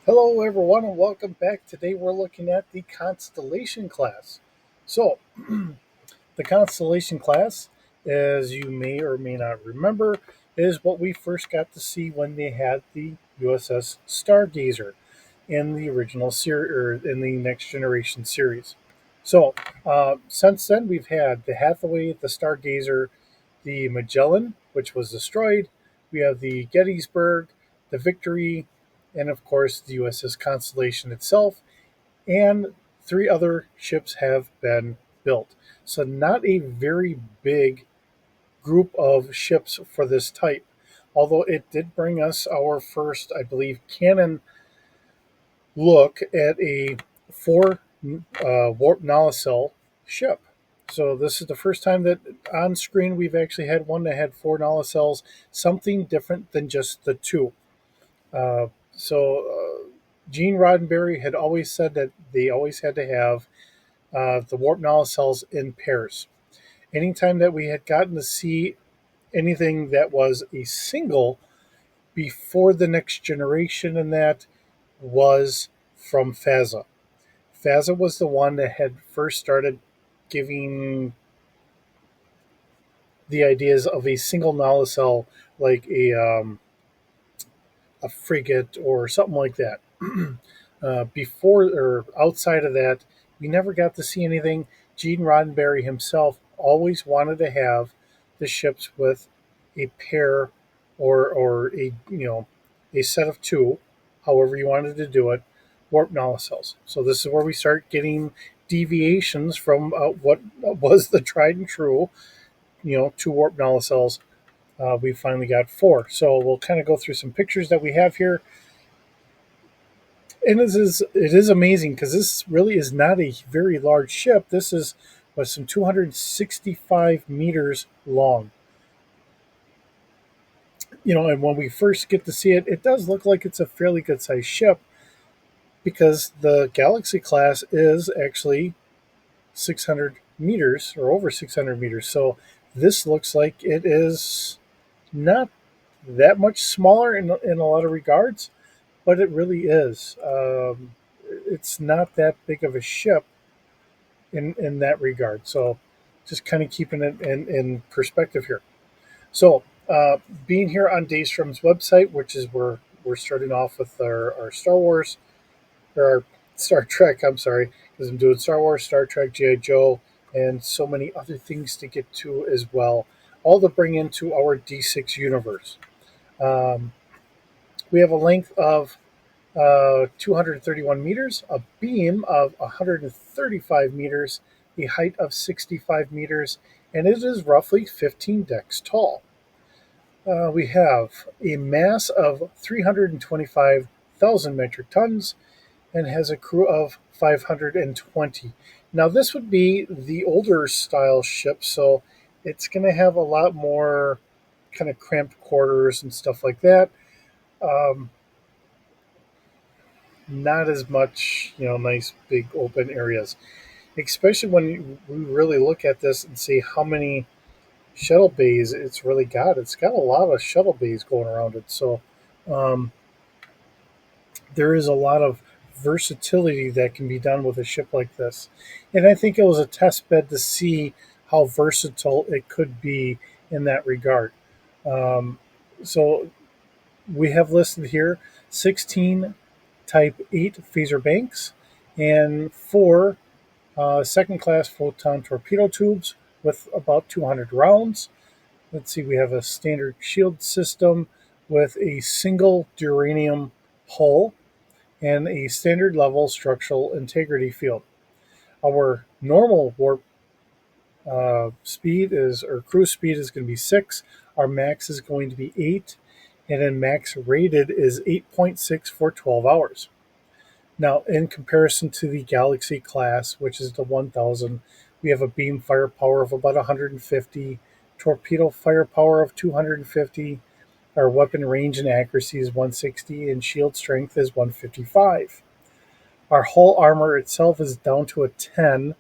Hello, everyone, and welcome back. Today we're looking at the Constellation class. So, the Constellation class, as you may or may not remember, is what we first got to see when they had the USS Stargazer in the original series or in the Next Generation series. So, since then, we've had the Hathaway, the Stargazer, the Magellan, which was destroyed. We have the Gettysburg, the Victory, and of course the USS Constellation itself. And three other ships have been built. So, not a very big group of ships for this type. Although it did bring us our first, I believe, canon look at a four warp nacelle ship. So this is the first time that on screen we've actually had one that had four nacelles, something different than just the two. So Gene Roddenberry had always said that they always had to have the warp nacelles in pairs. Anytime that we had gotten to see anything that was a single before the Next Generation, and that was from FASA. FASA was the one that had first started giving the ideas of a single nacelle, like a frigate or something like that. Before or outside of that, we never got to see anything. Gene Roddenberry himself always wanted to have the ships with a pair or a set of two, however you wanted to do it, warp nacelles. So this is where we start getting deviations from what was the tried and true, two warp nacelles. We finally got four. So we'll kind of go through some pictures that we have here. And it is amazing because this really is not a very large ship. This is some 265 meters long. And when we first get to see it, it does look like it's a fairly good sized ship because the Galaxy class is actually 600 meters or over 600 meters. So this looks like it is not that much smaller in a lot of regards, but it really is. It's not that big of a ship in that regard. So just kind of keeping it in perspective here. So being here on Daystrom's website, which is where we're starting off with our Star Wars or our Star Trek, I'm sorry, because I'm doing Star Wars, Star Trek, G.I. Joe, and so many other things to get to as well, all to bring into our D6 universe. Um, we have a length of 231 meters, a beam of 135 meters, a height of 65 meters, and it is roughly 15 decks tall. We have a mass of 325,000 metric tons and has a crew of 520. Now, this would be the older style ship, so it's going to have a lot more kind of cramped quarters and stuff like that. Um, not as much, nice big open areas, especially when we really look at this and see how many shuttle bays it's really got. It's got a lot of shuttle bays going around it. So um, there is a lot of versatility that can be done with a ship like this. And I think it was a test bed to see how versatile it could be in that regard. Um, so we have listed here 16 Type 8 phaser banks and four second class photon torpedo tubes with about 200 rounds. Let's see, we have a standard shield system with a single duranium hull and a standard level structural integrity field. Our normal warp speed is, or cruise speed is going to be 6. Our max is going to be 8. And then max rated is 8.6 for 12 hours. Now, in comparison to the Galaxy class, which is the 1000, we have a beam firepower of about 150, torpedo firepower of 250, our weapon range and accuracy is 160, and shield strength is 155. Our hull armor itself is down to a 10.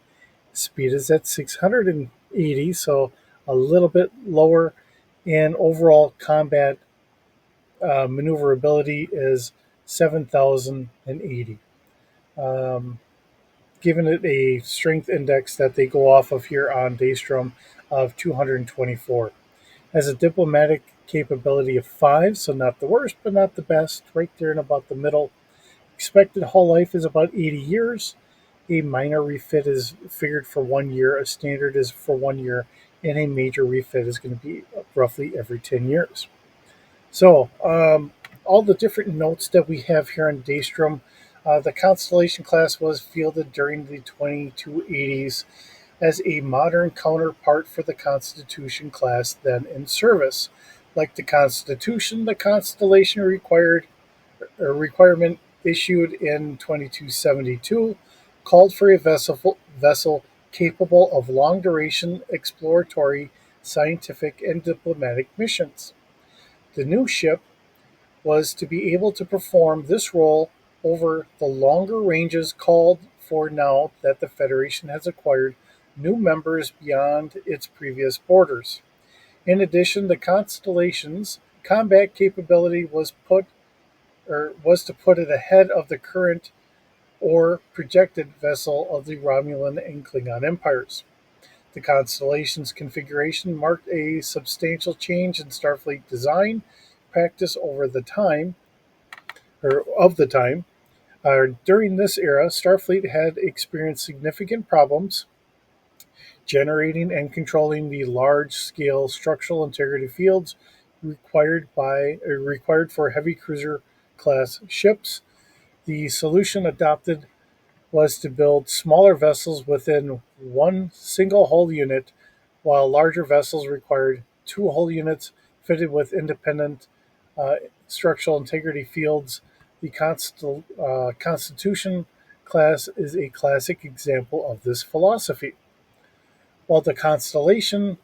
Speed is at 680, so a little bit lower. And overall combat maneuverability is 7,080, um, giving it a strength index that they go off of here on Daystrom of 224. Has a diplomatic capability of 5, so not the worst, but not the best, right there in about the middle. Expected hull life is about 80 years. A minor refit is figured for 1 year, a standard is for 1 year, and a major refit is going to be roughly every 10 years. So, all the different notes that we have here on Daystrom, the Constellation class was fielded during the 2280s as a modern counterpart for the Constitution class then in service. Like the Constitution, the Constellation required a requirement issued in 2272 called for a vessel capable of long duration exploratory, scientific, and diplomatic missions. The new ship was to be able to perform this role over the longer ranges called for now that the Federation has acquired new members beyond its previous borders. In addition, the Constellation's combat capability was to put it ahead of the current or projected vessel of the Romulan and Klingon empires. The Constellation's configuration marked a substantial change in Starfleet design practice over the time, or of the time. During this era, Starfleet had experienced significant problems generating and controlling the large-scale structural integrity fields required for heavy cruiser class ships. The solution adopted was to build smaller vessels within one single hull unit, while larger vessels required two hull units fitted with independent uh, structural integrity fields. The Constitution class is a classic example of this philosophy. While the Constellation,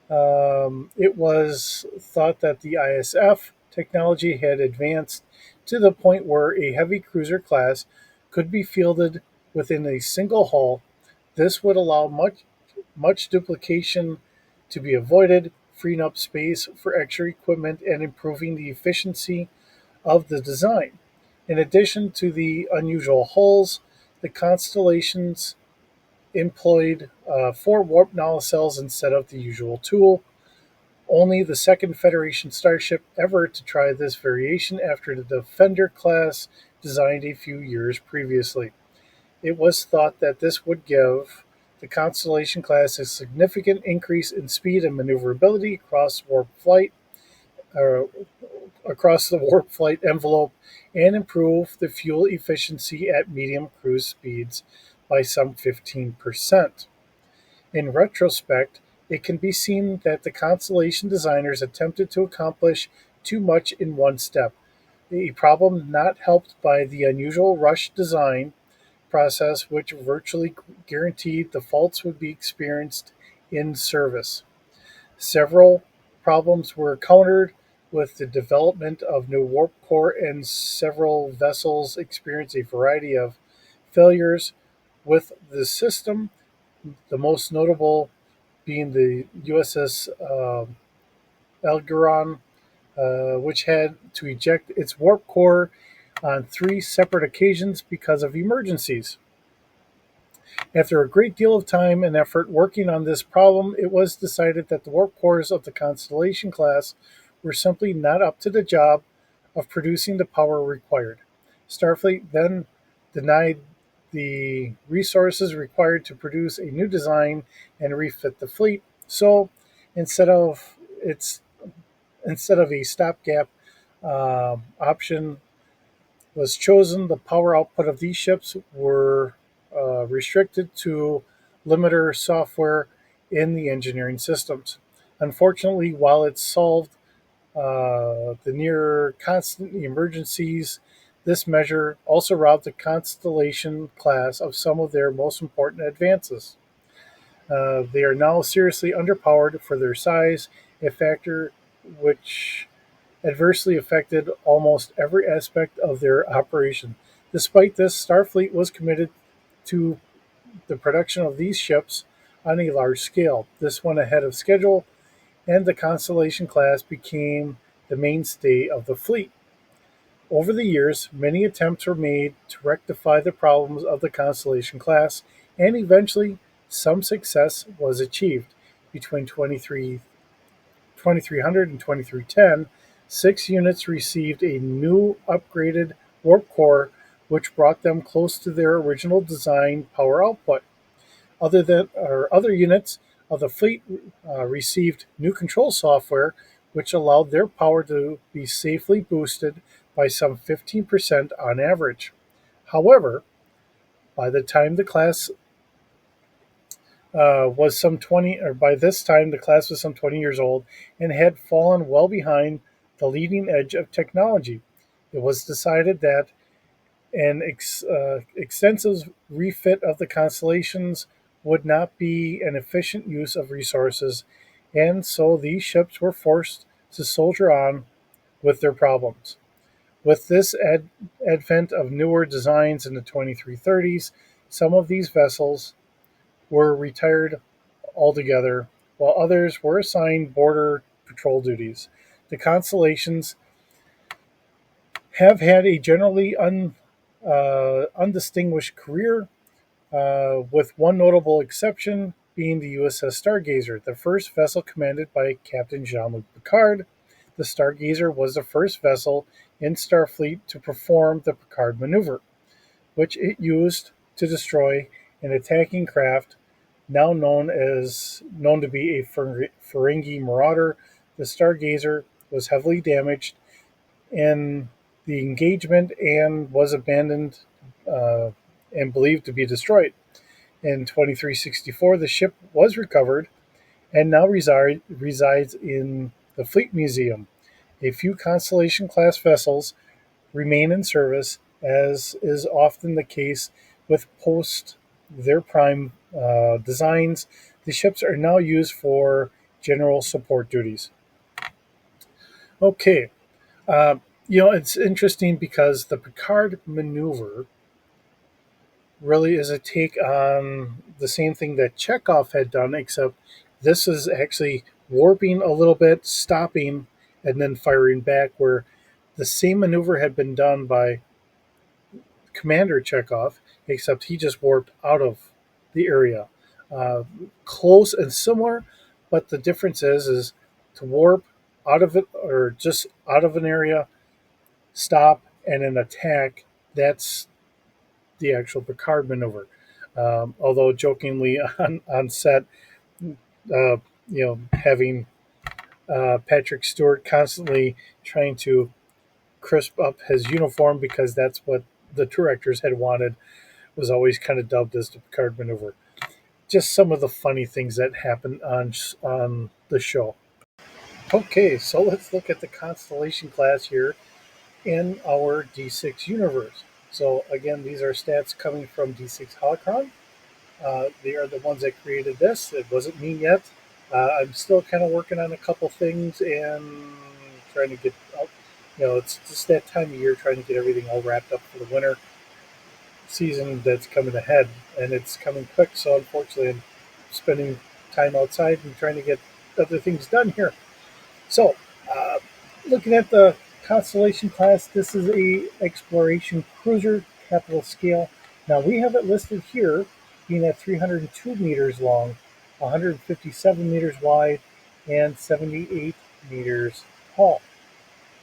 it was thought that the ISF technology had advanced to the point where a heavy cruiser class could be fielded within a single hull. This would allow much duplication to be avoided, freeing up space for extra equipment and improving the efficiency of the design. In addition to the unusual hulls, the constellations employed 4 warp nacelles instead of the usual tool. Only the second Federation starship ever to try this variation after the Defender class designed a few years previously. It was thought that this would give the Constellation class a significant increase in speed and maneuverability uh, across the warp flight envelope and improve the fuel efficiency at medium cruise speeds by some 15%. In retrospect, it can be seen that the Constellation designers attempted to accomplish too much in one step, a problem not helped by the unusual rush design process, which virtually guaranteed the faults would be experienced in service. Several problems were countered with the development of new warp core, and several vessels experienced a variety of failures with the system, the most notable being the USS Algeron, which had to eject its warp core on 3 separate occasions because of emergencies. After a great deal of time and effort working on this problem, it was decided that the warp cores of the Constellation class were simply not up to the job of producing the power required. Starfleet then denied the resources required to produce a new design and refit the fleet. So instead of its instead of a stopgap option was chosen, the power output of these ships were restricted to limiter software in the engineering systems. Unfortunately, while it solved the near constant emergencies, this measure also robbed the Constellation class of some of their most important advances. They are now seriously underpowered for their size, a factor which adversely affected almost every aspect of their operation. Despite this, Starfleet was committed to the production of these ships on a large scale. This went ahead of schedule, and the Constellation class became the mainstay of the fleet. Over the years, many attempts were made to rectify the problems of the Constellation class, and eventually some success was achieved. Between 2300 and 2310, six units received a new upgraded warp core, which brought them close to their original design power output. Other units of the fleet received new control software, which allowed their power to be safely boosted by some 15% on average. However, by the time the class was some 20, or by this time the class was some 20 years old and had fallen well behind the leading edge of technology. It was decided that an extensive refit of the constellations would not be an efficient use of resources, and so these ships were forced to soldier on with their problems. With this advent of newer designs in the 2330s, some of these vessels were retired altogether, while others were assigned border patrol duties. The constellations have had a generally undistinguished career, with one notable exception being the USS Stargazer, the first vessel commanded by Captain Jean-Luc Picard. The Stargazer was the first vessel in Starfleet to perform the Picard maneuver, which it used to destroy an attacking craft now known to be a Ferengi Marauder. The Stargazer was heavily damaged in the engagement and was abandoned and believed to be destroyed. In 2364, the ship was recovered and now resides in the Fleet Museum. A few Constellation class vessels remain in service, as is often the case with post their prime designs. The ships are now used for general support duties. Okay, uh, it's interesting because the Picard maneuver really is a take on the same thing that Chekhov had done, except this is actually warping a little bit, stopping, and then firing back, where the same maneuver had been done by Commander Chekhov, except he just warped out of the area. Uh, Close and similar, but the difference is to warp out of it or just out of an area, stop, and then attack. That's the actual Picard maneuver. Although jokingly on set, having Patrick Stewart constantly trying to crisp up his uniform because that's what the directors had wanted, was always kind of dubbed as the Picard maneuver. Just some of the funny things that happened on the show. Okay, so let's look at the Constellation class here in our D6 universe. So again, these are stats coming from D6 Holocron. They are the ones that created this. It wasn't me yet. I'm still kind of working on a couple things and trying to get out. It's just that time of year trying to get everything all wrapped up for the winter season that's coming ahead, and it's coming quick. So unfortunately, I'm spending time outside and trying to get other things done here. So, looking at the Constellation class, this is a exploration cruiser, capital scale. Now we have it listed here being at 302 meters long, 157 meters wide, and 78 meters tall.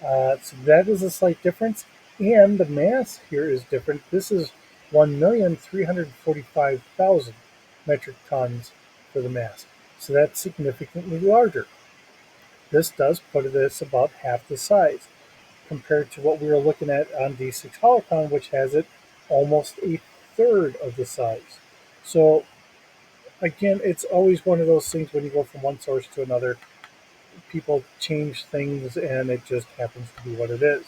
So that is a slight difference, and the mass here is different. This is 1,345,000 metric tons for the mass, so that's significantly larger. This does put this about half the size compared to what we were looking at on D6 Holocron, which has it almost a third of the size. So again, it's always one of those things when you go from one source to another, people change things and it just happens to be what it is.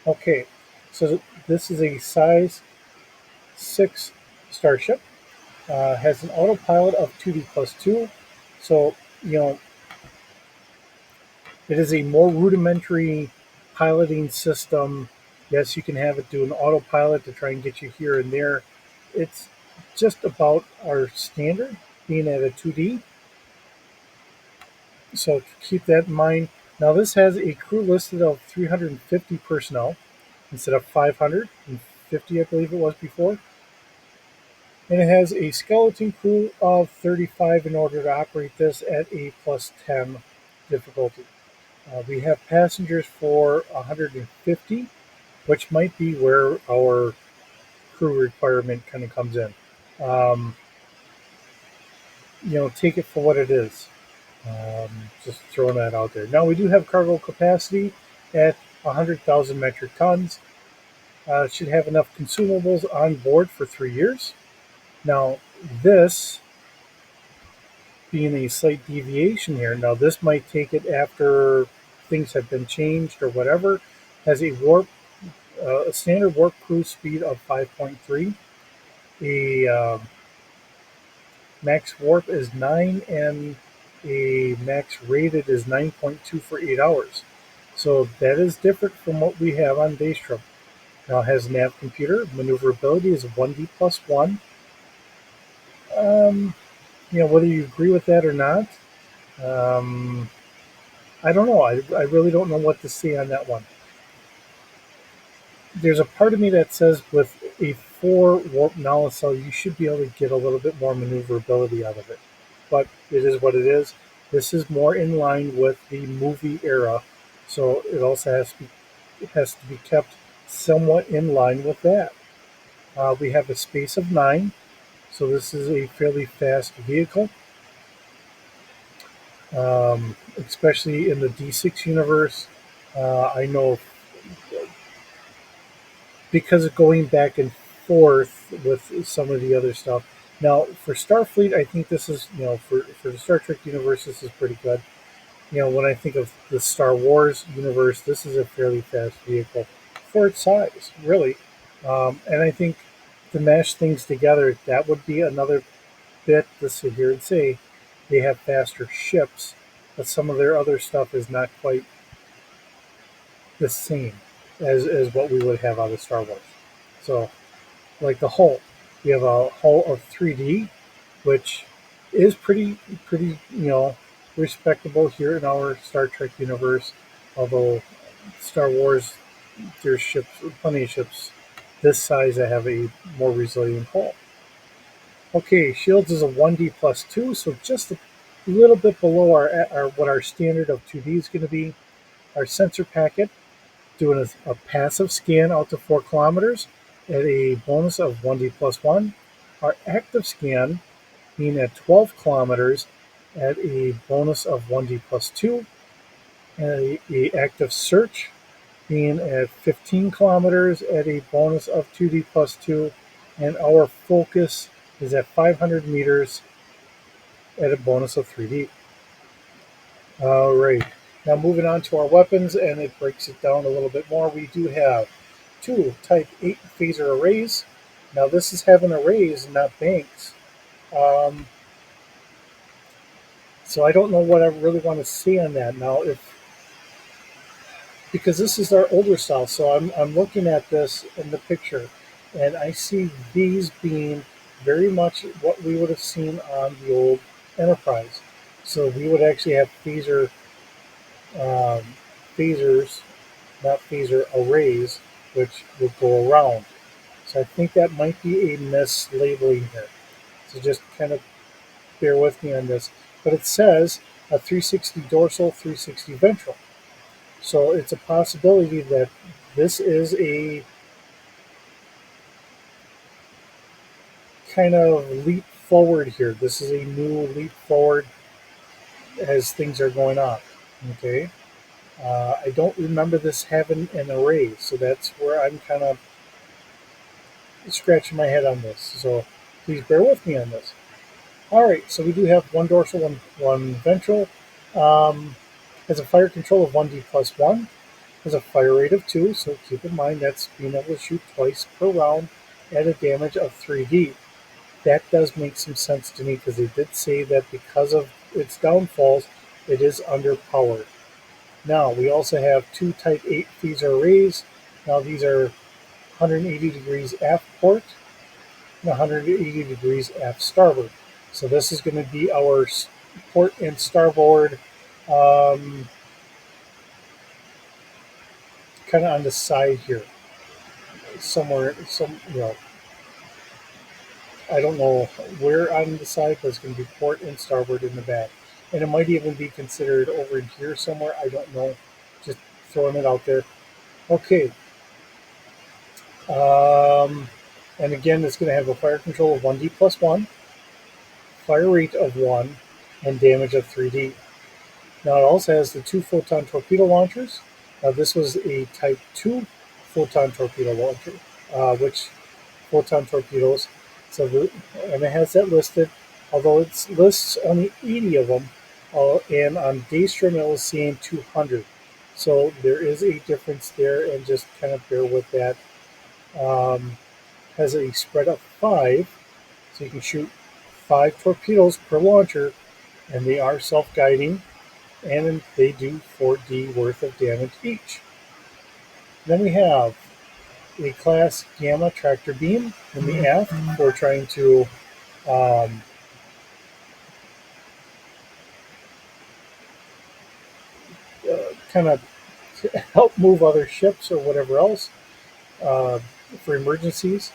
Okay, so this is a size 6 starship. Has an autopilot of 2D plus 2. So, it is a more rudimentary piloting system. Yes, you can have it do an autopilot to try and get you here and there. It's just about our standard, being at a 2D. So keep that in mind. Now this has a crew listed of 350 personnel. instead of 550, I believe it was before. And it has a skeleton crew of 35 in order to operate this at a plus 10 difficulty. We have passengers for 150, which might be where our crew requirement kind of comes in. Um, take it for what it is. Just throwing that out there. Now, we do have cargo capacity at 100,000 metric tons. Should have enough consumables on board for 3 years. Now, this being a slight deviation here, now this might take it after things have been changed or whatever, has a standard warp cruise speed of 5.3. A max warp is 9, and a max rated is 9.2 for 8 hours. So that is different from what we have on Daystrom. Now it has nav computer. Maneuverability is 1D plus 1. Um, whether you agree with that or not, um, I don't know. I really don't know what to say on that one. There's a part of me that says with a 4 warp cell, you should be able to get a little bit more maneuverability out of it. But it is what it is. This is more in line with the movie era, so it also has to be kept somewhat in line with that. We have a space of 9, so this is a fairly fast vehicle, especially in the D6 universe. I know because of going back and forth with some of the other stuff. Now, for Starfleet, I think this is, for the Star Trek universe, this is pretty good. When I think of the Star Wars universe, this is a fairly fast vehicle for its size, really. And I think to mash things together, that would be another bit to sit here and say they have faster ships, but some of their other stuff is not quite the same as what we would have out of Star Wars. So, like the hull, we have a hull of 3D, which is pretty respectable here in our Star Trek universe. Although Star Wars, there's ships, plenty of ships this size that have a more resilient hull. Okay, shields is a 1D plus 2, so just a little bit below our what our standard of 2D is going to be. Our sensor packet doing a passive scan out to 4 kilometers at a bonus of 1D plus 1. Our active scan being at 12 kilometers at a bonus of 1D plus 2. And a active search being at 15 kilometers at a bonus of 2D plus 2. And our focus is at 500 meters at a bonus of 3D. All right. Now moving on to our weapons, and it breaks it down a little bit more. We do have 2 Type 8 phaser arrays. Now this is having arrays, not banks. So I don't know what I really want to say on that now, because this is our older style. So I'm looking at this in the picture, and I see these being very much what we would have seen on the old Enterprise. So we would actually have um, phasers, not phaser arrays, which would go around. So I think that might be a mislabeling here. So just kind of bear with me on this. But it says a 360 dorsal, 360 ventral. So it's a possibility that this is a kind of leap forward here. This is a new leap forward as things are going on. Okay. I don't remember this having an array, so that's where I'm kind of scratching my head on this. So please bear with me on this. All right, so we do have 1 dorsal, one ventral. Has a fire control of 1D plus 1. Has a fire rate of 2, so keep in mind that's being able to shoot twice per round at a damage of 3D. That does make some sense to me because they did say that because of its downfalls, it is underpowered. Now, we also have 2 Type 8 phaser arrays. Now, these are 180 degrees aft port and 180 degrees aft starboard. So this is going to be our port and starboard kind of on the side here. somewhere, I don't know where on the side, but it's going to be port and starboard in the back. And it might even be considered over in here somewhere. I don't know. Just throwing it out there. Okay. Um, and again, it's going to have a fire control of 1D plus 1, fire rate of 1, and damage of 3D. Now it also has the 2 photon torpedo launchers. Now this was a Type 2 photon torpedo launcher, which photon torpedoes. And it has that listed, although it lists only 80 of them, and on Daystrom it was saying 200. So there is a difference there, and just kind of bear with that. Has a spread of 5, so you can shoot 5 torpedoes per launcher, and they are self-guiding, and they do 4D worth of damage each. Then we have a class Gamma tractor beam in the aft for trying to um, kind of help move other ships or whatever else uh, for emergencies.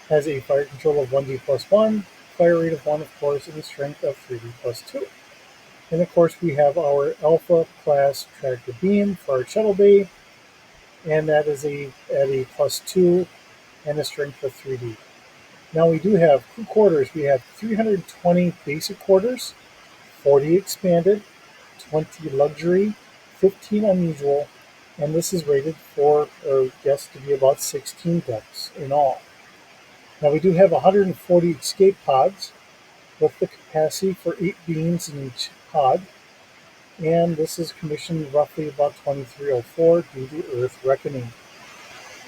Has a fire control of 1D plus 1, fire rate of 1, of course, and a strength of 3D plus 2. And of course, we have our Alpha class tractor beam for our shuttle bay, and that is at a plus 2 and a strength of 3D. Now we do have crew quarters. We have 320 basic quarters, 40 expanded, 20 luxury, 15 unusual, and this is rated for, or guessed to be about 16 decks in all. Now we do have 140 escape pods with the capacity for 8 beams in each pod, and this is commissioned roughly about 2304 due to Earth reckoning.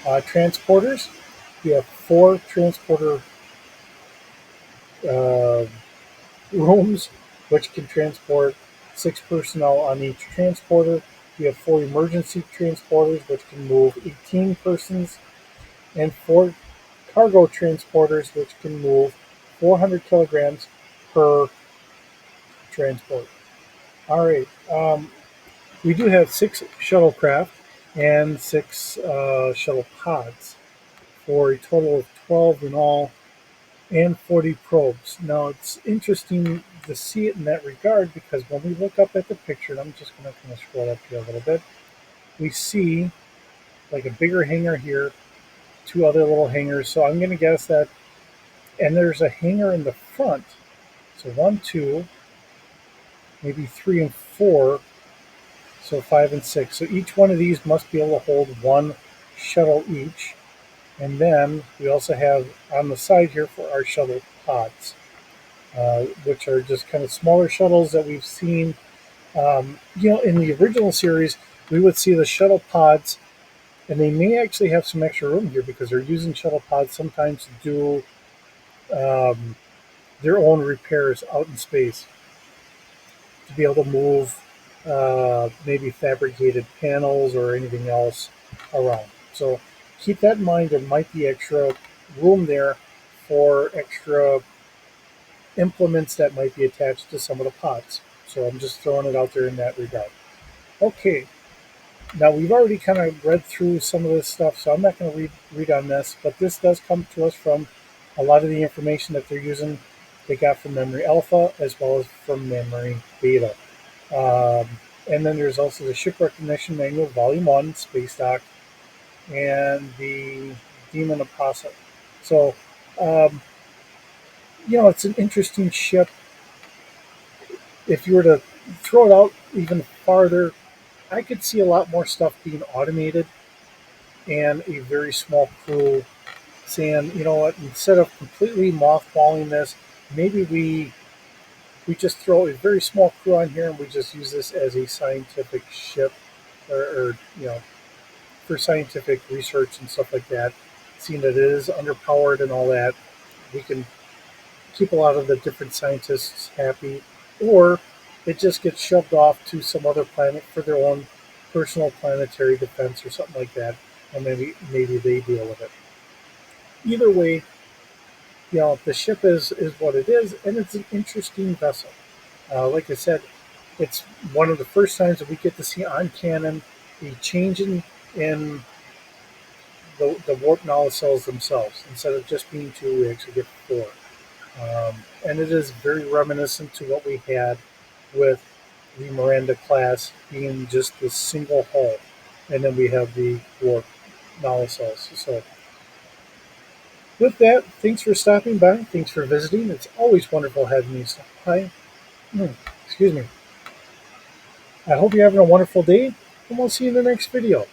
Transporters, we have 4 transporter uh, rooms, which can transport 6 personnel on each transporter. We have 4 emergency transporters, which can move 18 persons, and 4 cargo transporters, which can move 400 kilograms per transport. All right. We do have 6 shuttlecraft and 6 shuttle pods for a total of 12 in all, and 40 probes. Now it's interesting to see it in that regard, because when we look up at the picture, and I'm just going to kind of scroll up here a little bit, we see like a bigger hangar here, 2 other little hangars. So I'm going to guess that, and there's a hangar in the front. So 1, 2, maybe 3 and 4. So 5 and 6. So each one of these must be able to hold 1 shuttle each. And then we also have on the side here for our shuttle pods, which are just kind of smaller shuttles that we've seen. In the original series, we would see the shuttle pods, and they may actually have some extra room here because they're using shuttle pods sometimes to do their own repairs out in space, to be able to move maybe fabricated panels or anything else around. So keep that in mind. There might be extra room there for extra implements that might be attached to some of the pods. So I'm just throwing it out there in that regard. Okay, now we've already kind of read through some of this stuff, so I'm not going to read on this, but this does come to us from a lot of the information that they're using. They got from Memory Alpha as well as from Memory Beta. And then there's also the Ship Recognition Manual, Volume 1, Space Dock, and the Demon Apostle. So, it's an interesting ship. If you were to throw it out even farther, I could see a lot more stuff being automated and a very small crew saying, you know what, instead of completely mothballing this, maybe we just throw a very small crew on here and we just use this as a scientific ship, or for scientific research and stuff like that. Seeing that it is underpowered and all that, we can keep a lot of the different scientists happy, or it just gets shoved off to some other planet for their own personal planetary defense or something like that, and maybe they deal with it. Either way, the ship is what it is, and it's an interesting vessel. Like I said, it's one of the first times that we get to see on canon a change in the warp nacelles themselves. Instead of just being two, we actually get four. And it is very reminiscent to what we had with the Miranda class being just this single hull, and then we have the warp nacelles. So, with that, thanks for stopping by. Thanks for visiting. It's always wonderful having you stop by. Excuse me. I hope you're having a wonderful day, and we'll see you in the next video.